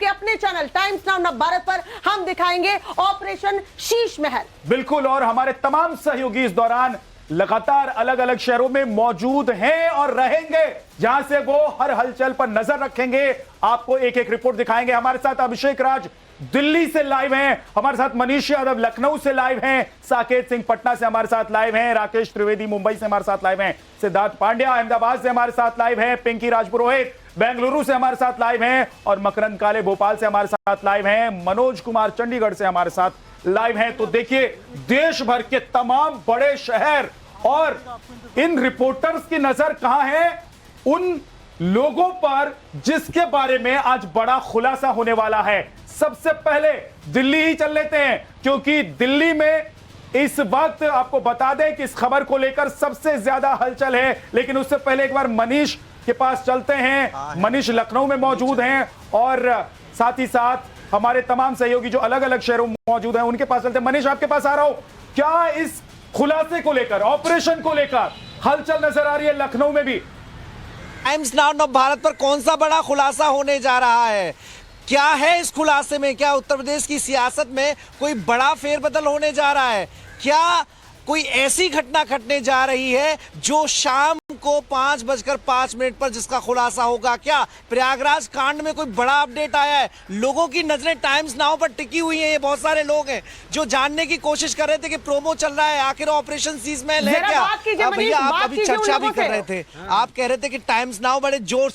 आपके अपने channel times now नव भारत पर हम दिखाएंगे ऑपरेशन शीश महल। बिल्कुल, और हमारे तमाम सहयोगी इस दौरान लगातार अलग अलग शहरों में मौजूद हैं और रहेंगे, जहां से वो हर हलचल पर नजर रखेंगे, आपको एक एक रिपोर्ट दिखाएंगे। हमारे साथ अभिषेक राज दिल्ली से लाइव हैं, हमारे साथ मनीष यादव लखनऊ से लाइव हैं, साकेत सिंह पटना से हमारे साथ लाइव हैं, राकेश त्रिवेदी मुंबई से हमारे साथ लाइव हैं, सिद्धार्थ पांड्या अहमदाबाद से हमारे साथ लाइव हैं, पिंकी राजपुरोहित बेंगलुरु से हमारे साथ लाइव हैं और मकरंद काले भोपाल से हमारे साथ लाइव हैं, मनोज कुमार चंडीगढ़ से हमारे साथ लाइव हैं। तो देखिए, देश भर के तमाम बड़े शहर और इन रिपोर्टर्स की नजर कहां है? उन लोगों पर जिसके बारे में आज बड़ा खुलासा होने वाला है। सबसे पहले दिल्ली ही चल लेते हैं, क्योंकि दिल्ली में इस वक्त आपको बता दें कि इस खबर को लेकर सबसे ज्यादा हलचल है। लेकिन उससे पहले एक बार मनीष के पास चलते हैं। मनीष लखनऊ में मौजूद हैं और साथ ही साथ हमारे तमाम सहयोगी जो अलग अलग शहरों में मौजूद हैं उनके पास चलते हैं। मनीष, आपके पास आ रहा हूं। क्या इस खुलासे को लेकर, ऑपरेशन को लेकर हलचल नजर आ रही है लखनऊ में भी? टाइम्स नाउ नव भारत पर कौन सा बड़ा खुलासा होने जा रहा है? क्या है इस खुलासे में? क्या उत्तर प्रदेश की सियासत में कोई बड़ा फेरबदल होने जा रहा है? क्या कोई ऐसी घटना घटने जा रही है जो शाम को 5:05 पर जिसका खुलासा होगा? क्या प्रयागराज कांड में कोई बड़ा अपडेट आया है? लोगों की नजरें टाइम्स नाउ पर टिकी हुई हैं। ये बहुत सारे लोग हैं जो जानने की कोशिश कर रहे थे कि प्रोमो चल रहा है, आखिर ऑपरेशन शीश महल है क्या? भैया, आप अभी चर्चा भी कर रहे थे, आप कह रहे थे कि टाइम्स नाउ बड़े जोर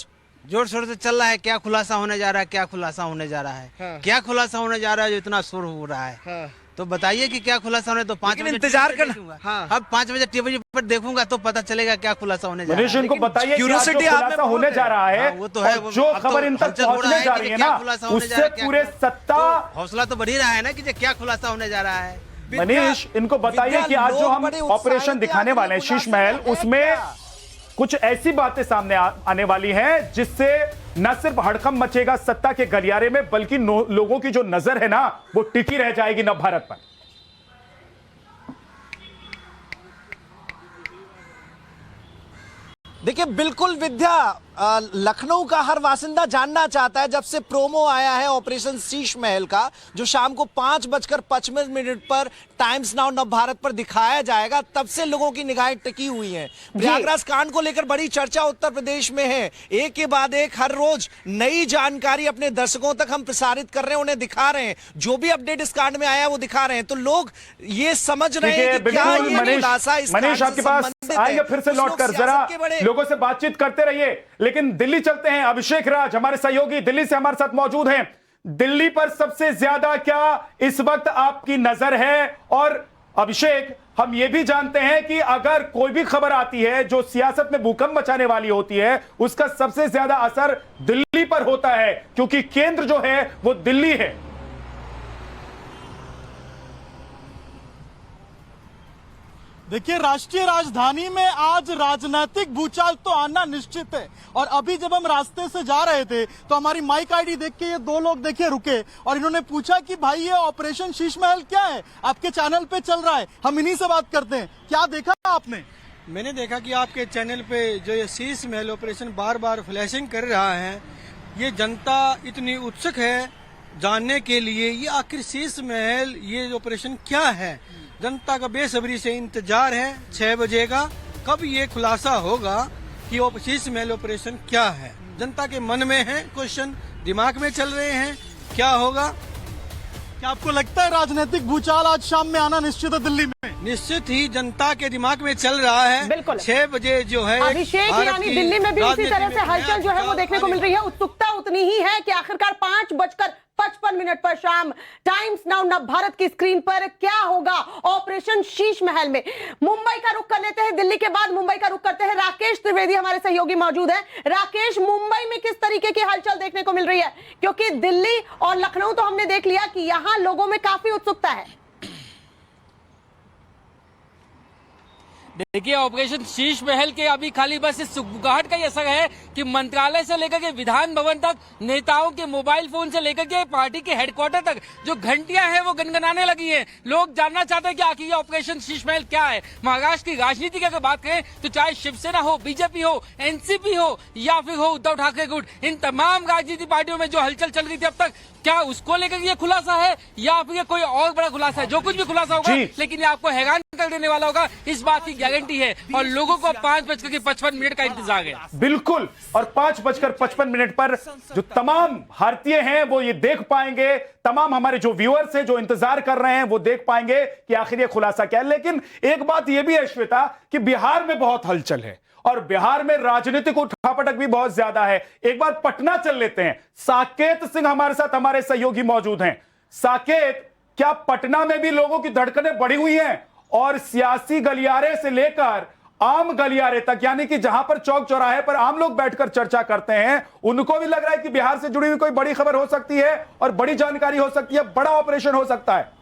शोर से चल रहा है। क्या खुलासा होने जा रहा है? क्या खुलासा होने जा रहा है? क्या खुलासा होने जा रहा है जो इतना शोर हो रहा है? तो बताइए कि क्या खुलासा होने। तो 5 बजे इंतजार करना। अब 5 बजे टीवी पर देखूंगा तो पता चलेगा क्या खुलासा होने जा रहा है। मनीष, इनको बताइए क्यूरियोसिटी खुलासा होने जा रहा है। वो तो है, जो खबर इन तक पहुंचने जा रही है ना, उससे पूरे सत्ता हौसला तो बढ़ ही रहा है ना कि क्या खुलासा होने जा रहा है। मनीष, इनको बताइए कि आज जो हम ऑपरेशन दिखाने वाले हैं शीश महल, उसमें कुछ ऐसी बातें सामने आने वाली हैं जिससे न सिर्फ हड़कंप मचेगा सत्ता के गलियारे में, बल्कि लोगों की जो नजर है ना वो टिकी रह जाएगी नव भारत पर। देखिए, बिल्कुल विद्या, लखनऊ का हर वासिंदा जानना चाहता है, जब से प्रोमो आया है ऑपरेशन शीश महल का जो शाम को 5:55 पर टाइम्स नाउ नव भारत पर दिखाया जाएगा, तब से लोगों की निगाहें टिकी हुई हैं। प्रयागराज कांड को लेकर बड़ी चर्चा उत्तर प्रदेश में है। एक के बाद एक हर रोज नई जानकारी अपने दर्शकों तक हम प्रसारित कर रहे हैं, उन्हें दिखा रहे हैं। जो भी अपडेट इस कांड में आया वो दिखा रहे हैं, तो लोग ये समझ रहे हैं कि क्या ये खुलासा इस मनीष आपके पास आएंगे फिर से लौटकर, जरा लोगों से बातचीत करते रहिए। लेकिन दिल्ली चलते हैं। अभिषेक राज हमारे सहयोगी दिल्ली से हमारे साथ मौजूद हैं। दिल्ली पर सबसे ज्यादा क्या इस वक्त आपकी नजर है? और अभिषेक, हम यह भी जानते हैं कि अगर कोई भी खबर आती है जो सियासत में भूकंप मचाने वाली होती है, उसका सबसे ज्यादा असर दिल्ली पर होता है, क्योंकि केंद्र जो है वो दिल्ली है। देखिए, राष्ट्रीय राजधानी में आज राजनीतिक भूचाल तो आना निश्चित है। और अभी जब हम रास्ते से जा रहे थे तो हमारी माइक आईडी देख के ये दो लोग देखिए रुके और इन्होंने पूछा कि भाई ये ऑपरेशन शीश महल क्या है, आपके चैनल पे चल रहा है। हम इन्हीं से बात करते हैं। क्या देखा आपने? मैंने देखा कि आपके चैनल पे जो ये शीश महल ऑपरेशन बार बार फ्लैशिंग कर रहा है, ये जनता इतनी उत्सुक है जानने के लिए ये आखिर शीश महल ये ऑपरेशन क्या है। जनता का बेसब्री से इंतजार है 6 बजे का, कब ये खुलासा होगा कि शीश महल ऑपरेशन क्या है। जनता के मन में है क्वेश्चन, दिमाग में चल रहे हैं, क्या होगा। क्या आपको लगता है राजनीतिक भूचाल आज शाम में आना निश्चित है दिल्ली में? निश्चित ही जनता के दिमाग में चल रहा है। बिल्कुल 6 बजे जो है अभिषेक, यानी दिल्ली में भी उसी तरह से हलचल जो है वो देखने को मिल रही है। उत्सुकता उतनी ही है कि आखिरकार 5:55 पर शाम टाइम्स नाउ नव भारत की स्क्रीन पर क्या होगा ऑपरेशन शीश महल में। मुंबई का रुख कर लेते हैं, दिल्ली के बाद मुंबई का रुख करते हैं। राकेश त्रिवेदी हमारे सहयोगी मौजूद हैं। राकेश, मुंबई में किस तरीके की हलचल देखने को मिल रही है? क्योंकि दिल्ली और लखनऊ तो हमने देख लिया कि यहां लोगों में काफी उत्सुकता है। देखिए, ऑपरेशन शीश महल के अभी खाली बस इस सुगबुगाहट का ही असर है कि मंत्रालय से लेकर के विधान भवन तक, नेताओं के मोबाइल फोन से लेकर के पार्टी के हेडक्वार्टर तक जो घंटियां हैं वो गनगनाने लगी हैं। लोग जानना चाहते हैं कि आखिर ये ऑपरेशन शीश महल क्या है। महाराष्ट्र की राजनीति की अगर बात करें तो चाहे शिवसेना हो, बीजेपी हो, एनसीपी हो या फिर हो उद्धव ठाकरे गुट, इन तमाम राजनीतिक पार्टियों में जो हलचल चल रही थी अब तक, क्या उसको लेकर ये खुलासा है या फिर कोई और बड़ा खुलासा है? जो कुछ भी खुलासा होगा, लेकिन ये आपको हैरान कर देने वाला होगा, इस बात की गारंटी है। और लोगों को 5:55 का इंतजार है। बिल्कुल, और 5:55 पर जो तमाम भारतीय हैं वो ये देख पाएंगे, तमाम हमारे जो व्यूअर्स हैं जो इंतजार कर रहे हैं वो देख पाएंगे कि आखिर ये खुलासा क्या है। लेकिन एक बात ये भी है श्वेता कि बिहार में बहुत हलचल है और बिहार में राजनीतिक उठापटक भी बहुत ज्यादा है। एक बार पटना चल लेते हैं। साकेत सिंह हमारे साथ, हमारे सहयोगी मौजूद हैं। साकेत, क्या पटना में भी लोगों की धड़कनें बढ़ी हुई हैं और सियासी गलियारे से लेकर आम गलियारे तक, यानी कि जहां पर चौक चौराहे पर आम लोग बैठकर चर्चा करते हैं, उनको भी लग रहा है कि बिहार से जुड़ी हुई कोई बड़ी खबर हो सकती है और बड़ी जानकारी हो सकती है, बड़ा ऑपरेशन हो सकता है?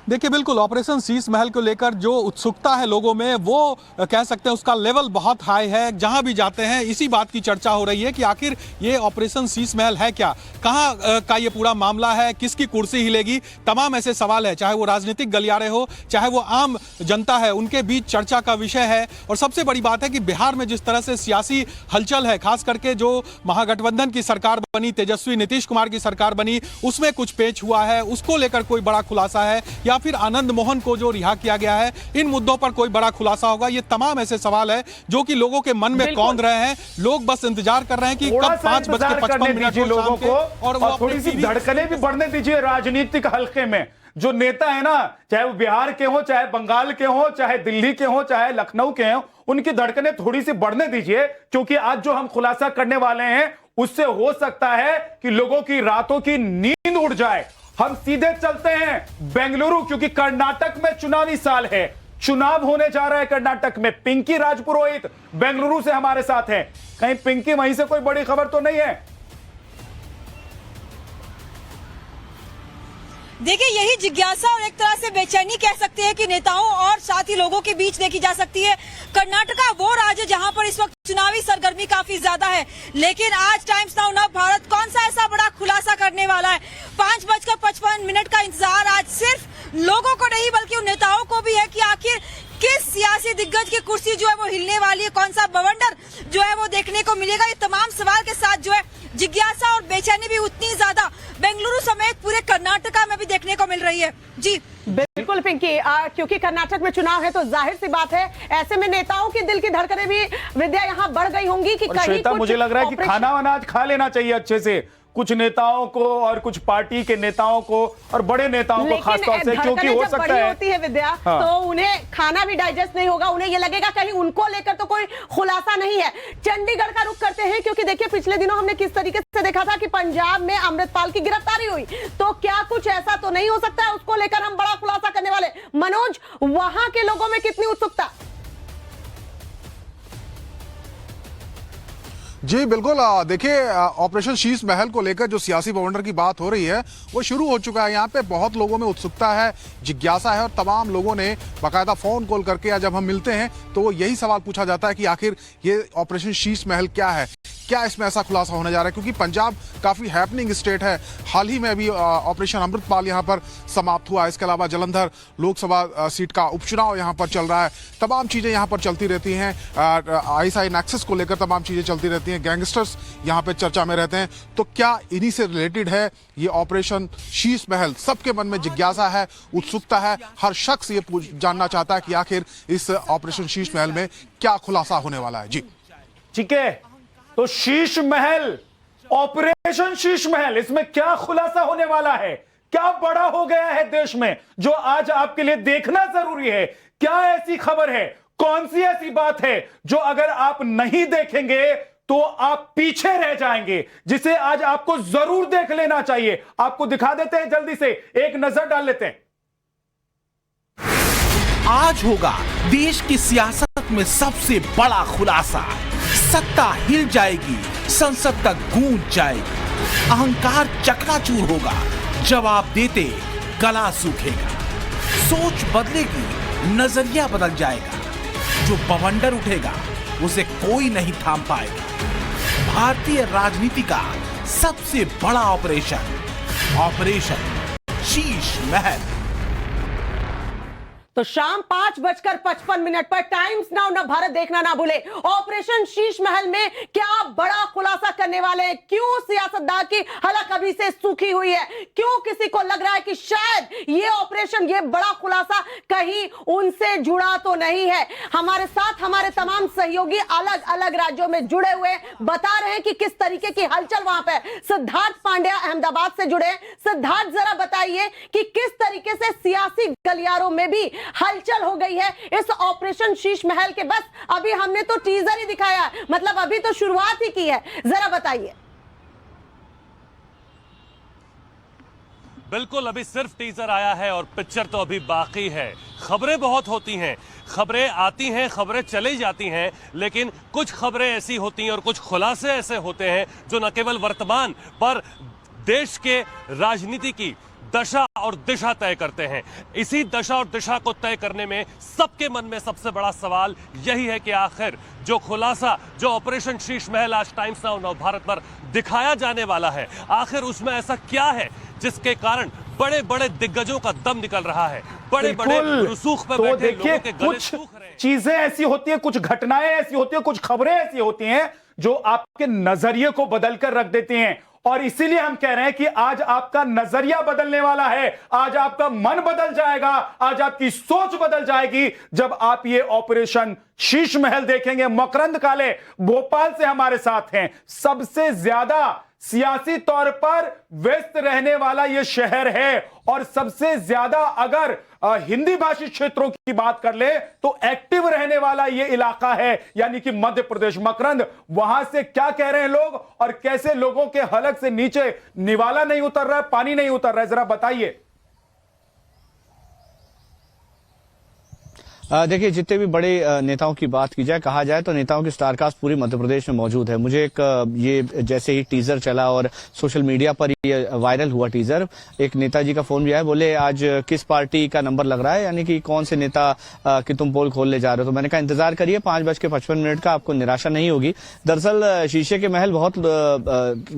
देखिए, बिल्कुल ऑपरेशन शीश महल को लेकर जो उत्सुकता है लोगों में, वो कह सकते हैं उसका लेवल बहुत हाई है। जहां भी जाते हैं इसी बात की चर्चा हो रही है कि आखिर ये ऑपरेशन शीश महल है क्या, कहां का ये पूरा मामला है, किसकी कुर्सी हिलेगी, तमाम ऐसे सवाल है। चाहे वो राजनीतिक गलियारे हो, चाहे वो आम जनता है, उनके बीच चर्चा का विषय है। और सबसे बड़ी बात है कि बिहार में जिस तरह से सियासी हलचल है, खास करके जो महागठबंधन की सरकार बनी, तेजस्वी नीतीश कुमार की सरकार बनी, उसमें कुछ पेच हुआ है, उसको लेकर कोई बड़ा खुलासा है, या फिर आनंद मोहन को जो रिहा किया गया है, इन मुद्दों पर कोई बड़ा खुलासा होगा। ये तमाम ऐसे सवाल है जो कि लोगों के मन में कौंध रहे हैं। लोग बस इंतजार कर रहे हैं कि कब 5:55 लोगों को और थोड़ी सी धड़कने भी बढ़ने दीजिए राजनीतिक हल्के में। जो नेता है ना, चाहे वो बिहार के हो, चाहे बंगाल के हो, चाहे दिल्ली के हो, चाहे लखनऊ के हो, उनकी धड़कनें थोड़ी सी बढ़ने दीजिए, क्योंकि आज जो हम खुलासा करने वाले हैं उससे हो सकता है कि लोगों की रातों की नींद उड़ जाए। हम सीधे चलते हैं बेंगलुरु, क्योंकि कर्नाटक में चुनावी साल है, चुनाव होने जा रहा है कर्नाटक में। पिंकी राजपुरोहित बेंगलुरु से हमारे साथ हैं। कहीं पिंकी, वहीं से कोई बड़ी खबर तो नहीं है? देखिए, यही जिज्ञासा और एक तरह से बेचैनी कह सकते हैं कि नेताओं और साथ ही लोगों के बीच देखी जा सकती है। कर्नाटका वो राज्य जहां पर इस वक्त चुनावी सरगर्मी काफी ज्यादा है, लेकिन आज टाइम्स नाउ नव भारत कौन सा ऐसा बड़ा खुलासा करने वाला है? 5:55 का इंतजार आज सिर्फ लोगों को नहीं बल्कि उन नेताओं को भी है कि आखिर किस सियासी दिग्गज की कुर्सी जो है वो हिलने वाली है, कौन सा बवंडर जो है वो देखने को मिलेगा। ये तमाम सवाल के साथ जो है जिज्ञासा और बेचैनी भी उतनी ज्यादा बेंगलुरु समेत पूरे कर्नाटका में भी देखने को मिल रही है। जी बिल्कुल पिंकी, क्योंकि कर्नाटक में चुनाव है तो जाहिर सी बात है ऐसे में नेताओं की दिल की धड़कनें भी विद्या यहाँ बढ़ गई होंगी कि कहीं कुछ मुझे लग रहा है कि खाना वाना आज खा लेना चाहिए अच्छे से, कुछ नेताओं को और कुछ पार्टी के नेताओं को और बड़े नेताओं को खासतौर से, क्योंकि हो सकता है होती है विद्या, हाँ। तो उन्हें खाना भी डाइजेस्ट नहीं होगा, उन्हें ये लगेगा कहीं उनको लेकर तो कोई खुलासा नहीं है। चंडीगढ़ का रुख करते हैं, क्योंकि देखिए पिछले दिनों हमने किस तरीके से देखा था कि पंजाब में अमृतपाल की गिरफ्तारी हुई, तो क्या कुछ ऐसा तो नहीं हो सकता है उसको लेकर हम बड़ा खुलासा करने वाले? मनोज, वहां के लोगों में कितनी उत्सुकता? जी बिल्कुल, देखिए ऑपरेशन शीश महल को लेकर जो सियासी बवंडर की बात हो रही है वो शुरू हो चुका है। यहाँ पे बहुत लोगों में उत्सुकता है, जिज्ञासा है और तमाम लोगों ने बाकायदा फोन कॉल करके या जब हम मिलते हैं तो यही सवाल पूछा जाता है कि आखिर ये ऑपरेशन शीश महल क्या है, क्या इसमें ऐसा खुलासा होने जा रहा है, क्योंकि पंजाब काफी हैपनिंग स्टेट है। हाल ही में अभी ऑपरेशन अमृतपाल यहाँ पर समाप्त हुआ, इसके अलावा जलंधर लोकसभा सीट का उपचुनाव यहाँ पर चल रहा है, तमाम चीजें यहाँ पर चलती रहती हैं। ISI नेक्सस को लेकर तमाम चीजें चलती रहती हैं, गैंगस्टर्स यहाँ पे चर्चा में रहते हैं। तो क्या इन्हीं से रिलेटेड है ये ऑपरेशन शीश महल? सबके मन में जिज्ञासा है, उत्सुकता है, हर शख्स ये जानना चाहता है कि आखिर इस ऑपरेशन शीश महल में क्या खुलासा होने वाला है। जी ठीक है, तो शीश महल, ऑपरेशन शीश महल, इसमें क्या खुलासा होने वाला है? क्या बड़ा हो गया है देश में जो आज आपके लिए देखना जरूरी है? क्या ऐसी खबर है, कौन सी ऐसी बात है जो अगर आप नहीं देखेंगे तो आप पीछे रह जाएंगे, जिसे आज आपको जरूर देख लेना चाहिए? आपको दिखा देते हैं, जल्दी से एक नजर डाल लेते हैं। आज होगा देश की सियासत में सबसे बड़ा खुलासा। सत्ता हिल जाएगी, संसद तक गूंज जाएगी, अहंकार चकनाचूर होगा। जवाब देते गला सूखेगा, सोच बदलेगी, नजरिया बदल जाएगा। जो बवंडर उठेगा उसे कोई नहीं थाम पाएगा। भारतीय राजनीति का सबसे बड़ा ऑपरेशन शीश महल। तो शाम 5:55 पर टाइम्स नाउ न भारत देखना ना भूले। ऑपरेशन शीश महल में क्या बड़ा खुलासा करने वाले हैं? क्यों सियासतदान की हलक अभी से सूखी हुई है? क्यों किसी को लग रहा है कि शायद ये ऑपरेशन, ये बड़ा खुलासा कहीं उनसे जुड़ा तो नहीं है? हमारे साथ हमारे तमाम सहयोगी अलग अलग राज्यों में जुड़े हुए बता रहे हैं कि किस तरीके की हलचल वहां पे। सिद्धार्थ पांड्या अहमदाबाद से जुड़े। सिद्धार्थ, जरा बताइए कि किस तरीके से सियासी गलियारों में भी हलचल हो गई है इस ऑपरेशन शीश महल के। बस अभी हमने तो टीजर ही दिखाया है, मतलब अभी तो शुरुआत ही की है, जरा बताइए। बिल्कुल, अभी सिर्फ टीजर आया है और पिक्चर तो अभी बाकी है। खबरें बहुत होती हैं, खबरें आती हैं, खबरें चली जाती हैं, लेकिन कुछ खबरें ऐसी होती हैं और कुछ खुलासे ऐसे होते हैं जो न केवल वर्तमान पर देश के राजनीति की दशा और दिशा तय करते हैं। इसी दशा और दिशा को तय करने में सबके मन में सबसे बड़ा सवाल यही है कि आखिर जो खुलासा, जो ऑपरेशन शीश महल आज टाइम्स नाउ नव भारत पर दिखाया जाने वाला है, आखिर उसमें ऐसा क्या है जिसके कारण बड़े बड़े दिग्गजों का दम निकल रहा है, बड़े बड़े रसूख पर बैठे लोगों के गले सूख रहे हैं। चीजें ऐसी होती हैं, कुछ घटनाएं ऐसी होती हैं, कुछ खबरें ऐसी होती हैं जो आपके नजरिए को बदलकर रख देती हैं। और इसीलिए हम कह रहे हैं कि आज आपका नजरिया बदलने वाला है, आज आपका मन बदल जाएगा, आज आपकी सोच बदल जाएगी जब आप ये ऑपरेशन शीश महल देखेंगे। मकरंद काले भोपाल से हमारे साथ हैं। सबसे ज्यादा सियासी तौर पर व्यस्त रहने वाला यह शहर है और सबसे ज्यादा अगर हिंदी भाषी क्षेत्रों की बात कर ले तो एक्टिव रहने वाला यह इलाका है, यानी कि मध्य प्रदेश। मकरंद, वहां से क्या कह रहे हैं लोग और कैसे लोगों के हलक से नीचे निवाला नहीं उतर रहा है, पानी नहीं उतर रहा है, जरा बताइए। देखिए, जितने भी बड़े नेताओं की बात की जाए, कहा जाए तो नेताओं की स्टारकास्ट पूरी मध्य प्रदेश में मौजूद है। मुझे एक ये जैसे ही टीजर चला और सोशल मीडिया पर ये वायरल हुआ टीजर, एक नेताजी का फोन भी आया, बोले आज किस पार्टी का नंबर लग रहा है, यानी कि कौन से नेता की तुम पोल खोलने जा रहे हो। तो मैंने कहा इंतजार करिए, 5:55 का, आपको निराशा नहीं होगी। दरअसल शीशे के महल बहुत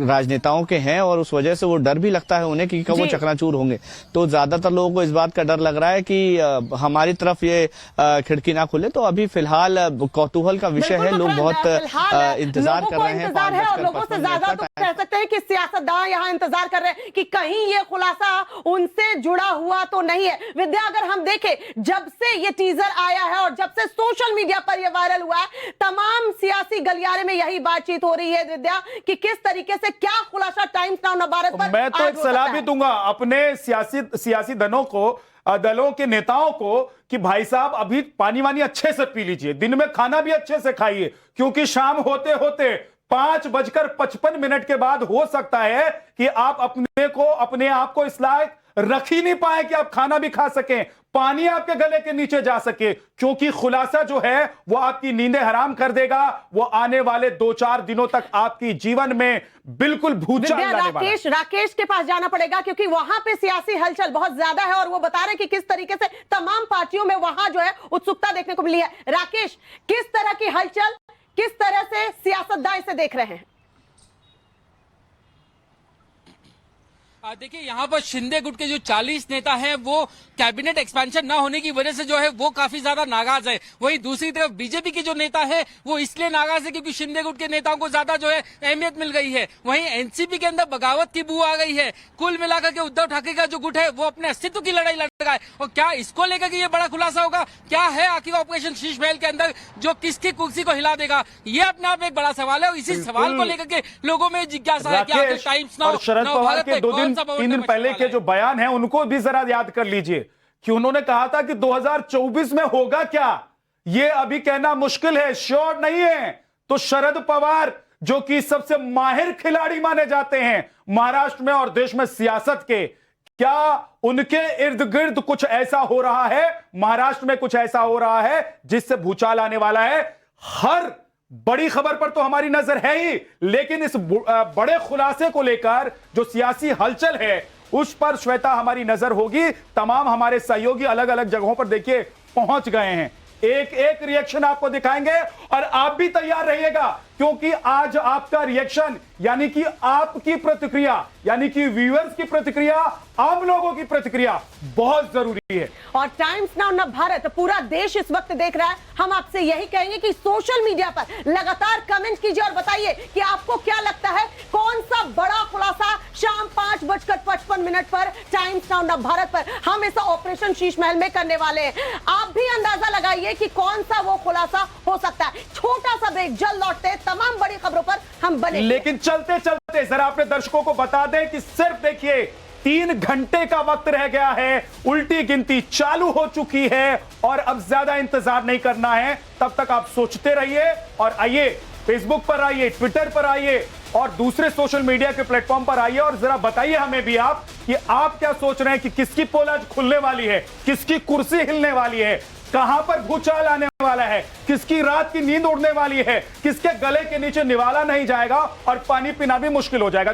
राजनेताओं के हैं और उस वजह से वो डर भी लगता है उन्हें कि वो चकनाचूर होंगे। तो ज्यादातर लोगों को इस बात का डर लग रहा है कि हमारी तरफ ये खिड़की ना खुले। तो अभी फिलहाल कौतूहल का विषय है, लोग बहुत इंतजार कर रहे हैं। इंतजार है और लोगों से ज्यादा तो कह सकते हैं कि सियासतदान यहाँ इंतजार कर रहे हैं कि कहीं ये खुलासा उनसे जुड़ा हुआ तो नहीं है। विद्या, अगर हम देखें, जब से ये टीजर आया है और जब से सोशल मीडिया पर ये वायरल हुआ है, तमाम सियासी गलियारे में यही बातचीत हो रही है विद्या कि किस तरीके से क्या खुलासा टाइम्स नाउ भारत पर। मैं तो एक सलाह भी दूंगा अपने सियासी दलों के नेताओं को कि भाई साहब अभी पानी वानी अच्छे से पी लीजिए, दिन में खाना भी अच्छे से खाइए, क्योंकि शाम होते होते 5:55 के बाद हो सकता है कि आप अपने आप को इस लायक रख ही नहीं पाए कि आप खाना भी खा सकें, पानी आपके गले के नीचे जा सके, क्योंकि खुलासा जो है वो आपकी नींदें हराम कर देगा। वो आने वाले 2-4 दिनों तक आपकी जीवन में बिल्कुल भूचाल लाने वाला है। राकेश के पास जाना पड़ेगा क्योंकि वहां पे सियासी हलचल बहुत ज्यादा है और वो बता रहे हैं कि किस तरीके से तमाम पार्टियों में वहां जो है उत्सुकता देखने को मिली है। राकेश, किस तरह की हलचल, किस तरह से सियासतदान इसे देख रहे हैं? देखिए, यहाँ पर शिंदे गुट के जो 40 नेता हैं वो कैबिनेट एक्सपेंशन ना होने की वजह से जो है वो काफी ज्यादा नाराज है। वहीं दूसरी तरफ बीजेपी के जो नेता है वो इसलिए नाराज है क्योंकि शिंदे गुट के नेताओं को ज्यादा जो है अहमियत मिल गई है। वहीं एनसीपी के अंदर बगावत की बू आ गई है। कुल मिलाकर के उद्धव ठाकरे का जो गुट है वो अपने अस्तित्व की लड़ाई लड़ रहा है। और क्या इसको लेकर के ये बड़ा खुलासा होगा? क्या है आखिर ऑपरेशन शीश महल के अंदर जो किसकी कुर्सी को हिला देगा? ये अपने आप में एक बड़ा सवाल है और इसी सवाल को लेकर के लोगों में जिज्ञासा है कि टाइम्स नाउ शरद पवार के 2-3 दिन पहले के जो बयान है उनको भी जरा याद कर लीजिए कि उन्होंने कहा था कि 2024 में होगा क्या, ये अभी कहना मुश्किल है, श्योर नहीं है। तो शरद पवार जो कि सबसे माहिर खिलाड़ी माने जाते हैं महाराष्ट्र में और देश में सियासत के, क्या उनके इर्द गिर्द कुछ ऐसा हो रहा है, महाराष्ट्र में कुछ ऐसा हो रहा है जिससे भूचाल आने वाला है? हर बड़ी खबर पर तो हमारी नजर है ही, लेकिन इस बड़े खुलासे को लेकर जो सियासी हलचल है उस पर श्वेता हमारी नजर होगी। तमाम हमारे सहयोगी अलग अलग जगहों पर देखिए पहुंच गए हैं, एक एक रिएक्शन आपको दिखाएंगे और आप भी तैयार रहिएगा, क्योंकि आज आपका रिएक्शन यानी कि आपकी प्रतिक्रिया, यानी कि व्यूअर्स की प्रतिक्रिया, आम लोगों की प्रतिक्रिया बहुत जरूरी है। और टाइम्स नाउ नव भारत पूरा देश इस वक्त देख रहा है। हम आपसे यही कहेंगे कि सोशल मीडिया पर लगातार कमेंट कीजिए और बताइए कि आपको क्या लगता है, कौन सा बड़ा खुलासा शाम 5:55 पर टाइम्स नाउ नव भारत पर हम इस ऑपरेशन शीश महल में करने वाले हैं। आप भी अंदाजा लगाइए कि कौन सा वो खुलासा हो सकता है। छोटा सा ब्रेक, जल्द लौटते हैं, तमाम बड़ी खबरों पर हम बने। लेकिन चलते चलते जरा अपने दर्शकों को बता दें कि सिर्फ देखिए 3 घंटे का वक्त रह गया है, उल्टी गिनती चालू हो चुकी है और अब ज्यादा इंतजार नहीं करना है। तब तक आप सोचते रहिए और आइए फेसबुक पर आइए, ट्विटर पर आइए और दूसरे सोशल मीडिया के प्लेटफॉर्म पर आइए और जरा बताइए हमें भी आप कि आप क्या सोच रहे हैं कि किसकी पोल आज खुलने वाली है, किसकी कुर्सी हिलने वाली है, कहां पर भूचाल आने वाला है, किसकी रात की नींद उड़ने वाली है, किसके गले के नीचे निवाला नहीं जाएगा और पानी पीना भी मुश्किल हो जाएगा।